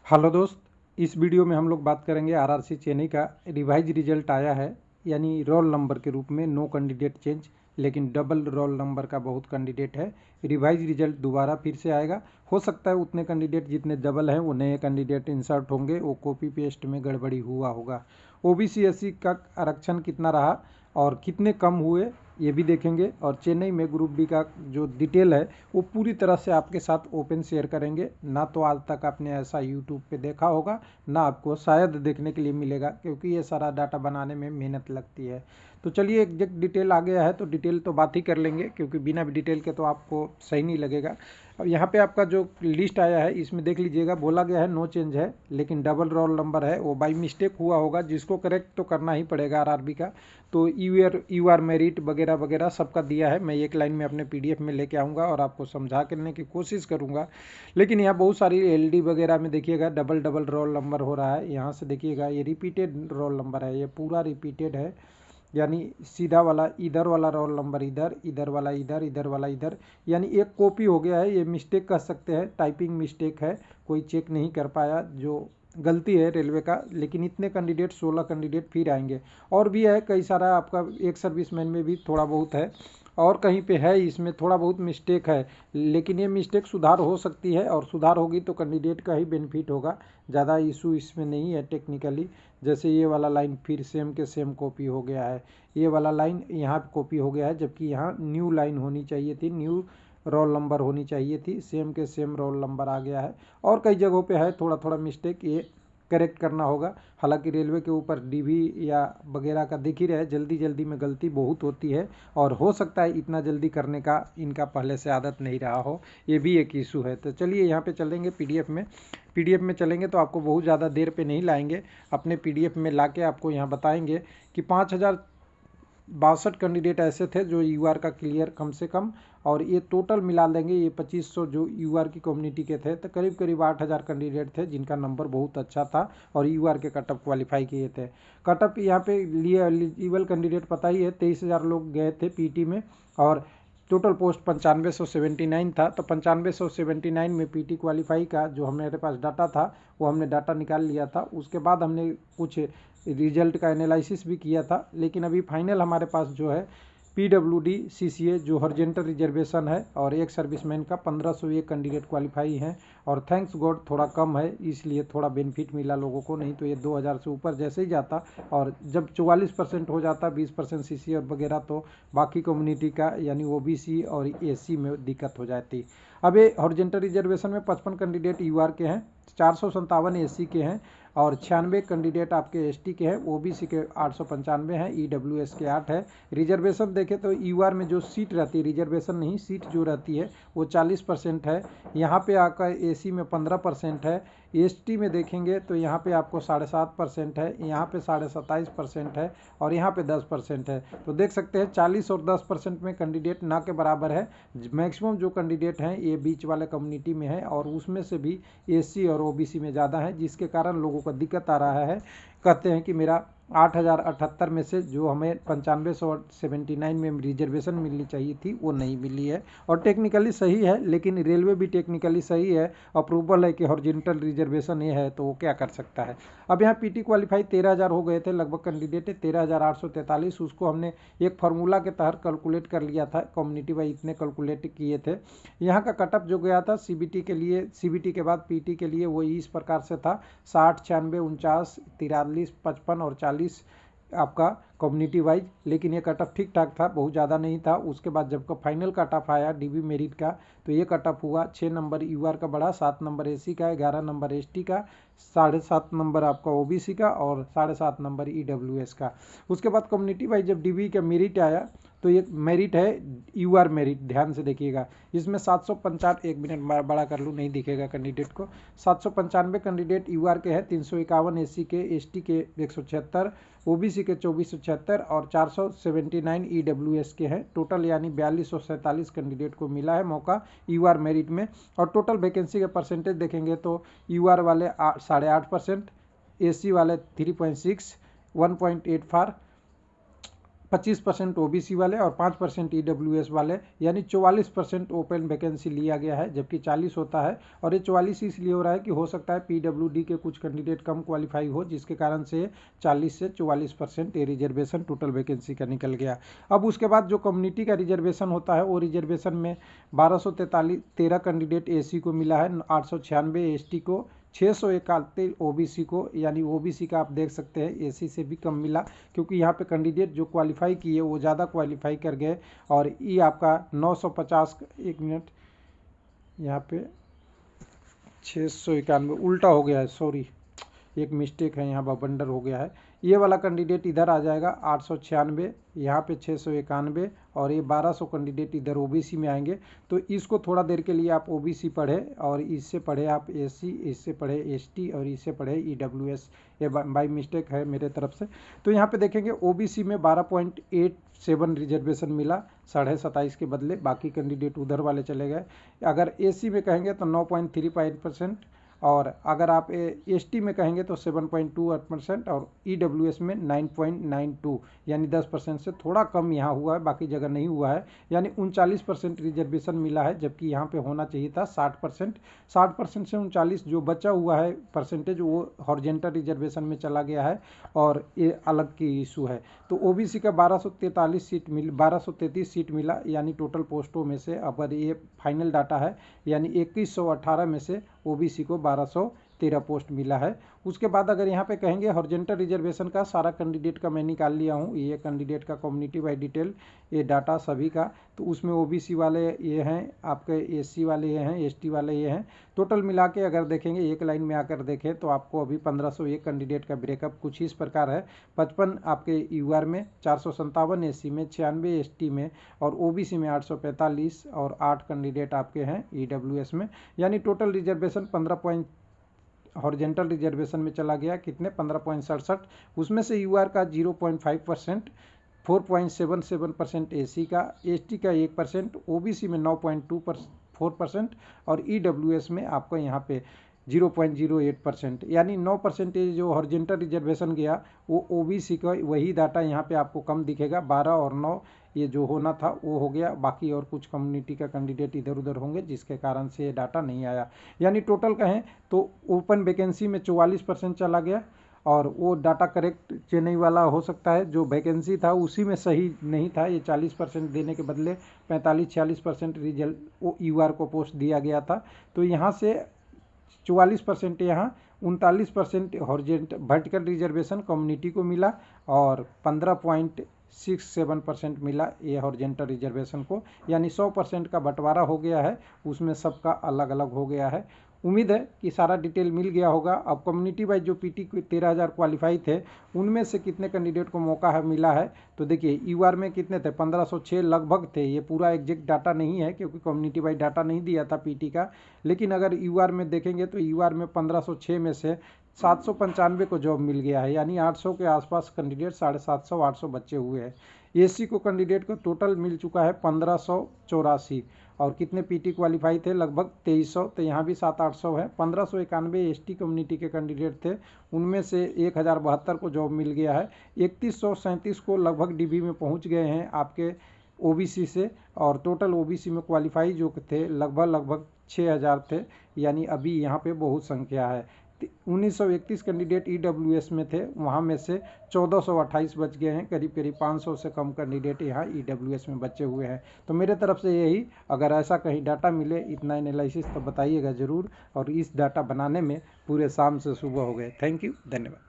Hello दोस्त, इस video में हम लोग बात करेंगे आरआरसी चेन्नई का रिवाइज रिजल्ट आया है। यानी रोल नंबर के रूप में नो कैंडिडेट चेंज, लेकिन डबल रोल नंबर का बहुत कैंडिडेट है। रिवाइज रिजल्ट दोबारा फिर से आएगा। हो सकता है उतने कैंडिडेट जितने डबल हैं वो नए कैंडिडेट इंसर्ट होंगे, वो कॉपी पेस्ट में गड़बड़ी हुआ होगा। ओबीसी एससी का आरक्षण कितना रहा और कितने कम हुए ये भी देखेंगे, और चेन्नई में ग्रुप डी का जो डिटेल है वो पूरी तरह से आपके साथ ओपन शेयर करेंगे। ना तो आज तक आपने ऐसा यूट्यूब पे देखा होगा, ना आपको शायद देखने के लिए मिलेगा, क्योंकि ये सारा डाटा बनाने में मेहनत लगती है। तो चलिए एग्जैक्ट डिटेल आ गया है तो डिटेल तो बात ही कर लेंगे, क्योंकि बिना डिटेल के तो आपको सही नहीं लगेगा। अब यहाँ पे आपका जो लिस्ट आया है इसमें देख लीजिएगा, बोला गया है नो चेंज है, लेकिन डबल रोल नंबर है। वो बाई मिस्टेक हुआ होगा, जिसको करेक्ट तो करना ही पड़ेगा आरआरबी का। तो यू आर मेरिट वगैरह वगैरह सबका दिया है। मैं एक लाइन में अपने पीडीएफ में लेके आऊँगा और आपको समझा करने की कोशिश करूँगा। लेकिन यहाँ बहुत सारी एलडी वगैरह में देखिएगा डबल डबल रोल नंबर हो रहा है। यहाँ से देखिएगा ये रिपीटेड रोल नंबर है, ये पूरा रिपीटेड है। यानी सीधा वाला इधर वाला रोल नंबर इधर, इधर वाला इधर, इधर वाला इधर, यानी एक कॉपी हो गया है। ये मिस्टेक कह सकते हैं, टाइपिंग मिस्टेक है, कोई चेक नहीं कर पाया, जो गलती है रेलवे का। लेकिन इतने कैंडिडेट 16 कैंडिडेट फिर आएंगे। और भी है कई सारा, आपका एक सर्विसमैन में भी थोड़ा बहुत है, और कहीं पे है इसमें थोड़ा बहुत मिस्टेक है। लेकिन ये मिस्टेक सुधार हो सकती है, और सुधार होगी तो कैंडिडेट का ही बेनिफिट होगा। ज़्यादा इशू इसमें नहीं है टेक्निकली। जैसे ये वाला लाइन फिर सेम के सेम कॉपी हो गया है, ये वाला लाइन यहाँ कॉपी हो गया है, जबकि यहाँ न्यू लाइन होनी चाहिए थी, न्यू रोल नंबर होनी चाहिए थी। सेम के सेम रोल नंबर आ गया है। और कई जगहों पे है थोड़ा थोड़ा मिस्टेक, ये करेक्ट करना होगा। हालांकि रेलवे के ऊपर डीबी या वगैरह का दिख ही रहा है, जल्दी जल्दी में गलती बहुत होती है, और हो सकता है इतना जल्दी करने का इनका पहले से आदत नहीं रहा हो, ये भी एक इशू है। तो चलिए यहाँ पे चलेंगे पीडीएफ में चलेंगे तो आपको बहुत ज़्यादा देर पे नहीं लाएंगे। अपने पीडीएफ में लाके आपको यहाँ बताएंगे कि 5062 कैंडिडेट ऐसे थे जो यूआर का क्लियर कम से कम, और ये टोटल मिला लेंगे ये 2500 जो यूआर की कम्युनिटी के थे, तो करीब करीब 8000 कैंडिडेट थे जिनका नंबर बहुत अच्छा था और यूआर के कटअप क्वालिफाई किए थे। कटअप यहाँ पे लिए एलिजिबल कैंडिडेट पता ही है, 23,000 लोग गए थे पीटी में, और टोटल पोस्ट 9579 था। तो 9579 में पीटी क्वालिफाई का जो हमारे पास डाटा था वो हमने डाटा निकाल लिया था। उसके बाद हमने कुछ रिजल्ट का एनालिसिस भी किया था। लेकिन अभी फाइनल हमारे पास जो है पीडब्ल्यूडी सीसीए जो हॉरिजॉन्टल रिजर्वेशन है, और एक सर्विसमैन का 1501 कैंडिडेट क्वालिफाई हैं। और थैंक्स गॉड थोड़ा कम है, इसलिए थोड़ा बेनिफिट मिला लोगों को, नहीं तो ये 2000 से ऊपर जैसे ही जाता, और जब 44% हो जाता 20% सीसी और वगैरह, तो बाकी कम्युनिटी का यानी ओबीसी और एससी में दिक्कत हो जाती। अब ये हॉरिजॉन्टल रिजर्वेशन में 55 कैंडिडेट यूआर के हैं, 457 एससी के हैं, और 96 कैंडिडेट आपके एसटी के हैं, ओबीसी के 895 हैं, ईडब्ल्यूएस के 8 है। रिजर्वेशन देखें तो यूआर में जो सीट रहती है, रिजर्वेशन नहीं सीट जो रहती है वो 40% है। यहाँ पे आकर एसी में 15% है। एसटी में देखेंगे तो यहाँ पे आपको 7.5% है, यहाँ पे 27.5% है, और यहाँ पे 10% है। तो देख सकते हैं 40 और 10% में कैंडिडेट ना के बराबर है। मैक्सिमम जो कैंडिडेट हैं ये बीच वाले कम्युनिटी में है, और उसमें से भी एससी और ओबीसी में ज़्यादा है, जिसके कारण लोगों को दिक्कत आ रहा है। कहते हैं कि मेरा 8078 में से जो हमें 9579 में रिजर्वेशन मिलनी चाहिए थी वो नहीं मिली है। और टेक्निकली सही है, लेकिन रेलवे भी टेक्निकली सही है, अप्रूवल है कि हॉरिजॉन्टल रिजर्वेशन ये है, तो वो क्या कर सकता है। अब यहाँ पीटी क्वालिफाई 13,000 हो गए थे लगभग कैंडिडेट, 13,843। उसको हमने एक फार्मूला के तहत कैलकुलेट कर लिया था, कम्युनिटी वाइज इतने कैलकुलेट किए थे। यहाँ का कटअप जो गया था सीबीटी के लिए, सीबीटी के बाद पीटी के लिए, वो इस प्रकार से था 60, 96, 49, 43, 55 और 40 आपका कम्युनिटी वाइज। लेकिन ये कटअप ठीक ठाक था, बहुत ज़्यादा नहीं था। उसके बाद जब का फाइनल कटअप आया डीबी मेरिट का, तो ये कटअप हुआ 6 नंबर यूआर का बढ़ा, 7 नंबर एसी का, 11 नंबर एसटी का, 7.5 नंबर आपका ओबीसी का, और 7.5 नंबर ईडब्ल्यूएस का। उसके बाद कम्युनिटी वाइज जब डीबी का मेरिट आया तो ये मेरिट है यूआर मेरिट, ध्यान से देखिएगा। इसमें 795, 1 मिनट बड़ा कर लूँ नहीं दिखेगा कैंडिडेट को, 795 कैंडिडेट यूआर के हैं, 351 एससी के, एसटी के 176, ओबीसी के 2476, और 479 ईडब्ल्यूएस के हैं टोटल। यानी 4247 कैंडिडेट को मिला है मौका यूआर मेरिट में। और टोटल वैकेंसी के परसेंटेज देखेंगे तो यूआर वाले 8.5%, एससी वाले 3.6, 1.84, 25% ओबीसी वाले और 5% ईडब्ल्यूएस वाले, यानी 44% ओपन वैकेंसी लिया गया है, जबकि 40 होता है। और ये 44 इसलिए हो रहा है कि हो सकता है पीडब्ल्यूडी के कुछ कैंडिडेट कम क्वालिफाई हो, जिसके कारण से 40 से 44% ये रिजर्वेशन टोटल वैकेंसी का निकल गया। अब उसके बाद जो कम्युनिटी का रिजर्वेशन होता है, वो रिजर्वेशन में 1213 कैंडिडेट एसी को मिला है, 896 एसटी को, 671 ओबीसी को, यानी ओबीसी का आप देख सकते हैं एसी से भी कम मिला, क्योंकि यहाँ पे कैंडिडेट जो क्वालिफाई किए वो ज़्यादा क्वालिफाई कर गए। और ये आपका 950, एक मिनट, यहाँ पे 691 उल्टा हो गया है, सॉरी, एक मिस्टेक है, यहाँ बबंडर हो गया है। ये वाला कैंडिडेट इधर आ जाएगा 896, यहाँ पे 691, और ये 1200 कैंडिडेट इधर ओबीसी में आएंगे। तो इसको थोड़ा देर के लिए आप ओबीसी पढ़े, और इससे पढ़े आप एससी, इससे पढ़े एसटी, और इससे पढ़े ईडब्ल्यूएस। ये बाई मिस्टेक है मेरे तरफ से। तो यहाँ पे देखेंगे ओबीसी में 12.87 रिजर्वेशन मिला, 27.5 के बदले, बाकी कैंडिडेट उधर वाले चले गए। अगर एसी में कहेंगे तो 9.35%, और अगर आप एसटी में कहेंगे तो 7.28%, और ईडब्ल्यूएस में 9.92, यानी 10% से थोड़ा कम यहाँ हुआ है, बाकी जगह नहीं हुआ है। यानी 39% रिजर्वेशन मिला है, जबकि यहाँ पे होना चाहिए था 60%। 60% से 39 जो बचा हुआ है परसेंटेज, वो हॉरिजॉन्टल रिजर्वेशन में चला गया है, और ये अलग की इशू है। तो ओबीसी का 1233 सीट मिला, यानी टोटल पोस्टों में से, अब ये फाइनल डाटा है, यानी 2118 में से ओबीसी को 1213 पोस्ट मिला है। उसके बाद अगर यहाँ पे कहेंगे हॉरिजॉन्टल रिजर्वेशन का सारा कैंडिडेट का मैं निकाल लिया हूँ, ये कैंडिडेट का कम्युनिटी बाय डिटेल, ये डाटा सभी का। तो उसमें ओबीसी वाले ये हैं, आपके एससी वाले ये हैं, एसटी वाले ये हैं। टोटल मिला के अगर देखेंगे, एक लाइन में आकर देखें तो आपको अभी 1501 कैंडिडेट का ब्रेकअप कुछ इस प्रकार है। 55 आपके यूआर में, 457 एससी में, 96 एसटी में, और ओबीसी में 845, और 8 कैंडिडेट आपके हैं ईडब्ल्यूएस में। यानी टोटल रिजर्वेशन 15 हॉरिजॉन्टल रिजर्वेशन में चला गया, कितने, 15.67। उसमें से यूआर का 0.5%, 4.77% एसी का, एसटी का 1%, ओबीसी में 9.24%, और ईडब्ल्यूएस में आपको यहाँ पे 0.08%, यानी 9% जो हॉरिजॉन्टल रिजर्वेशन गया, वो ओबीसी का वही डाटा यहाँ पे आपको कम दिखेगा। 12 और 9 ये जो होना था वो हो गया, बाकी और कुछ कम्युनिटी का कैंडिडेट इधर उधर होंगे, जिसके कारण से ये डाटा नहीं आया। यानी टोटल कहें तो ओपन वैकेंसी में 44% चला गया, और वो डाटा करेक्ट चेन्नई वाला हो सकता है, जो वैकेंसी था उसी में सही नहीं था। ये 40% देने के बदले 45-46% रिजल्ट यूआर को पोस्ट दिया गया था। तो यहाँ से 44% यहाँ, 39% हॉरिजॉन्टल वर्टिकल रिजर्वेशन कम्युनिटी को मिला, और 15.67% मिला ये हॉरिजॉन्टल रिजर्वेशन को। यानी 100% का बंटवारा हो गया है, उसमें सबका अलग अलग हो गया है। उम्मीद है कि सारा डिटेल मिल गया होगा। अब कम्युनिटी वाइज जो पीटी 13,000 क्वालिफाई थे, उनमें से कितने कैंडिडेट को मौका है मिला है, तो देखिए यूआर में कितने थे, 1506 लगभग थे। ये पूरा एग्जैक्ट डाटा नहीं है, क्योंकि कम्युनिटी वाइज डाटा नहीं दिया था पीटी का। लेकिन अगर यूआर में देखेंगे तो यूआर में 1506 में से 795 को जॉब मिल गया है, यानी 800 के आसपास कैंडिडेट, 750-800 बच्चे हुए हैं। एससी को कैंडिडेट को टोटल मिल चुका है 1584, और कितने पीटी क्वालिफाई थे, लगभग 2300, तो यहाँ भी 700-800 है। 1591 एसटी कम्युनिटी के कैंडिडेट थे, उनमें से 1072 को जॉब मिल गया है। 3137 को लगभग डीबी में पहुँच गए हैं आपके ओबीसी से, और टोटल ओबीसी में क्वालिफाई जो थे लगभग 6000 थे, यानी अभी यहाँ पे बहुत संख्या है। 1931 कैंडिडेट ईडब्ल्यूएस में थे, वहाँ में से 1428 बच गए हैं, करीब 500 से कम कैंडिडेट यहाँ ईडब्ल्यूएस में बचे हुए हैं। तो मेरे तरफ से यही, अगर ऐसा कहीं डाटा मिले इतना एनालिसिस तो बताइएगा ज़रूर, और इस डाटा बनाने में पूरे शाम से सुबह हो गए। थैंक यू, धन्यवाद।